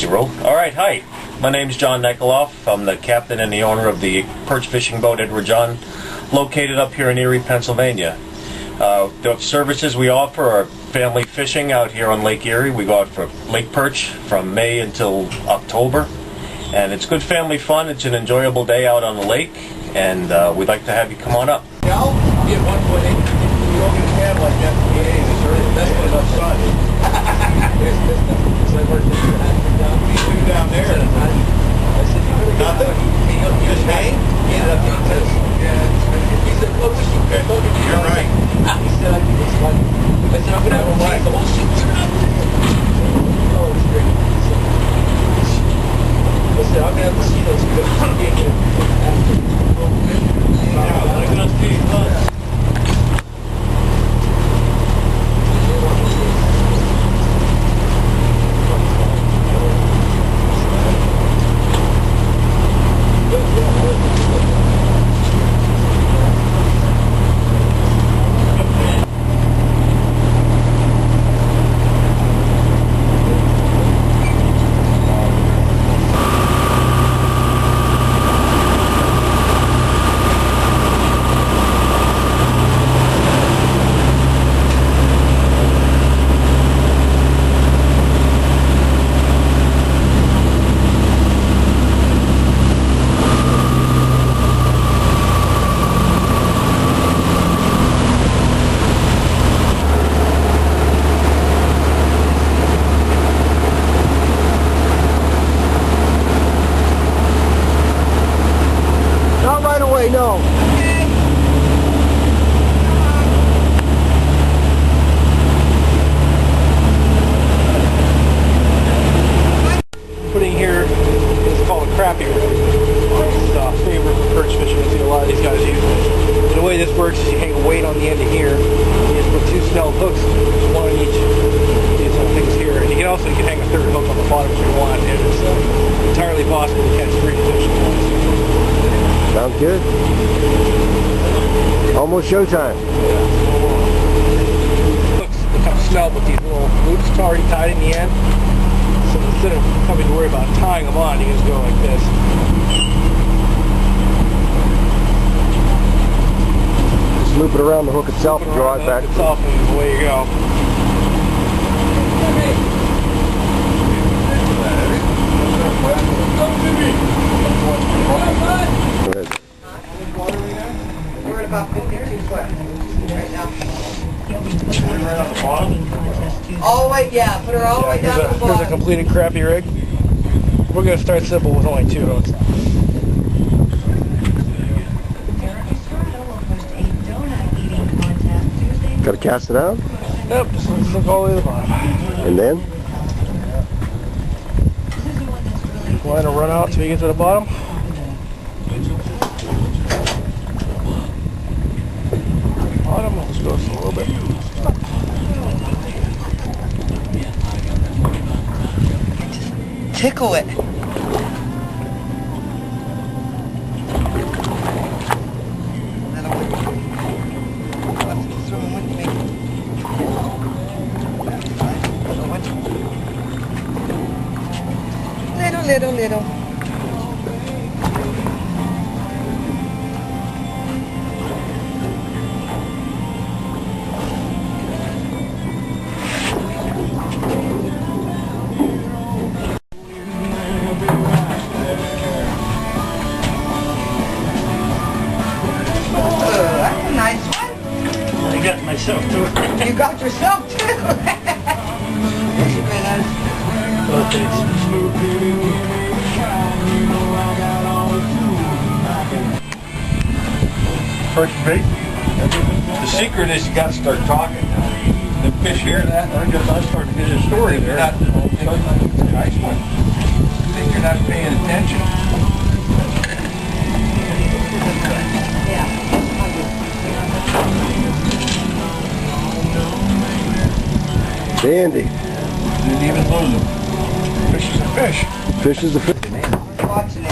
Roll. All right, hi. My name's John Nekoloff. I'm the captain and the owner of the Perch fishing boat Edward John, located up here in Erie, Pennsylvania. The services we offer are family fishing out here on Lake Erie. We go out for Lake Perch from May until October, and it's good family fun. It's an enjoyable day out on the lake, and we'd like to have you come on up. Gal, get 1.8. You don't get a cab like that. That's what it's outside. So I worked down there. I said, you really got nothing? You just hang? He ended up getting this. He said, look, you're right. He said, I think it's funny. I said, I'm going to have a life. The whole shit. Oh, it's great. I said, I'm going to have to see those good. I'm going to see those. No. Putting here is called a Crappie Rig. It's a favorite for perch fishing. I see a lot of these guys use it. And the way this works is you hang a weight on the end of here. You just put 2 snelled hooks, one on each of these little things here. And you can hang a 3rd hook on the bottom if you want. And it's entirely possible to catch 3 fish at once. Sounds good. Almost showtime. Hooks become snelled with these little loops already tied in the end. So instead of having to worry about tying them on, you can just go like this. Just loop it around the hook itself and draw it back. Itself and away you go. We're at about 52 foot right now. Right on the bottom? All the way, yeah, put her all the way down to the bottom. Here's a completed Crappie Rig. We're going to start simple with only 2 hooks. Got to cast it out? Yep, just look all the way to the bottom. And then? Line will run out until you get to the bottom. Bottom, let's go just a little bit. Tickle it. Little. That's a nice one. I got myself too. You got yourself too. Yes, you better. Perch bait. The secret is you got to start talking. The fish hear that, I start to get a story there. Nice one. You think you're not paying attention? Dandy. Didn't even lose them. Fish is a fish. Fish is a fish. Watching it.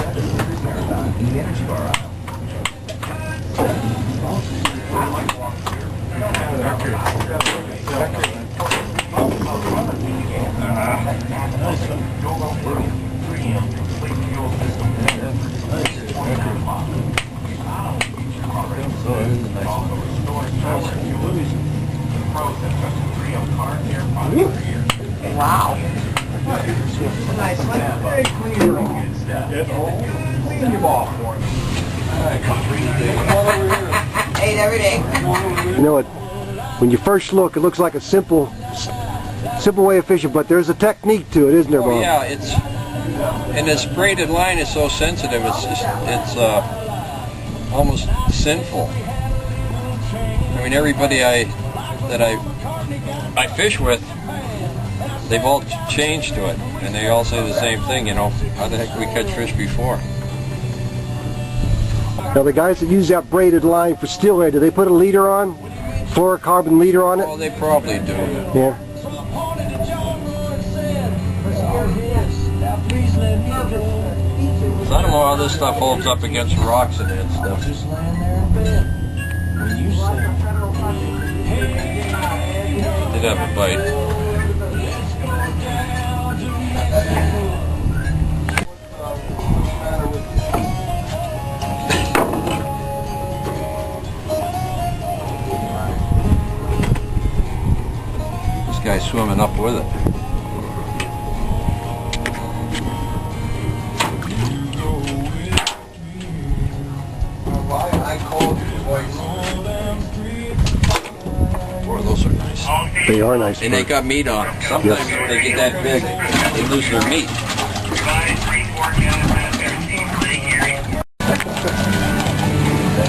Nice one. Wow. Nice one. Very clean. Clean your ball for me. Ate every day. You know, when you first look, it looks like a simple way of fishing, but there's a technique to it, isn't there, Bob? Oh yeah, and this braided line is so sensitive. It's almost sinful. I mean, everybody that I fish with, they've all changed to it, and they all say the same thing. You know, how the heck we catch fish before? Now, the guys that use that braided line for steelhead, do they put a leader on? Fluorocarbon leader on it? Oh, they probably do. Yeah. I don't know how this stuff holds up against rocks and that stuff. Did have a bite. This guy's swimming up with it. Boy, those are nice. They are nice. And they got meat on them. Sometimes they get that big, they lose their meat.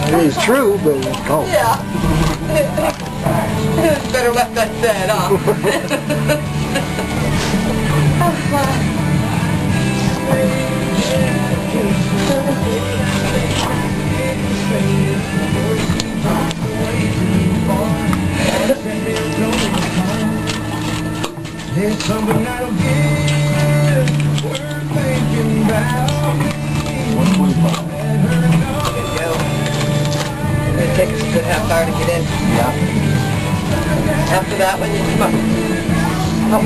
It is true, but oh. Yeah. Better left unsaid, huh? There's something I don't get worth thinking about. It takes a good half hour to get in. After that, when you come up.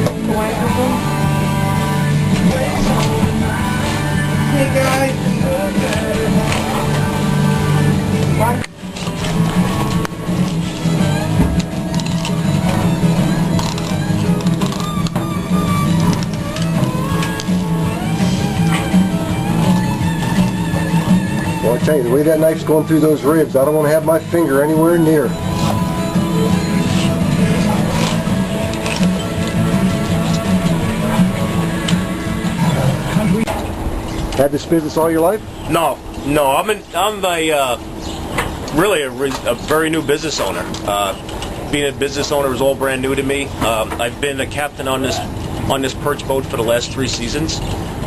Hey guys. Well, I tell you, the way that knife's going through those ribs, I don't want to have my finger anywhere near. Had this business all your life? No. I'm really a very new business owner. Being a business owner is all brand new to me. I've been a captain on this perch boat for the last 3 seasons.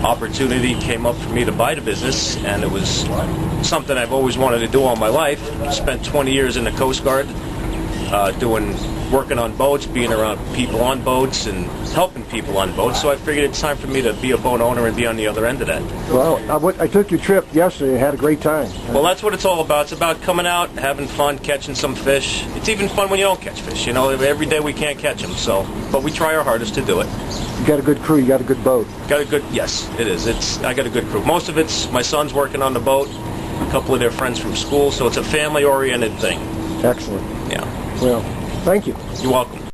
Opportunity came up for me to buy the business, and it was something I've always wanted to do all my life. Spent 20 years in the Coast Guard, working on boats, being around people on boats, and helping people on boats. So I figured it's time for me to be a boat owner and be on the other end of that. Well, I took your trip yesterday and had a great time. Well, that's what it's all about. It's about coming out, having fun, catching some fish. It's even fun when you don't catch fish. You know, every day we can't catch them, but we try our hardest to do it. You got a good crew, you got a good boat. Yes, it is. I got a good crew. Most of it's my son's working on the boat, a couple of their friends from school, so it's a family-oriented thing. Excellent. Yeah. Well, thank you. You're welcome.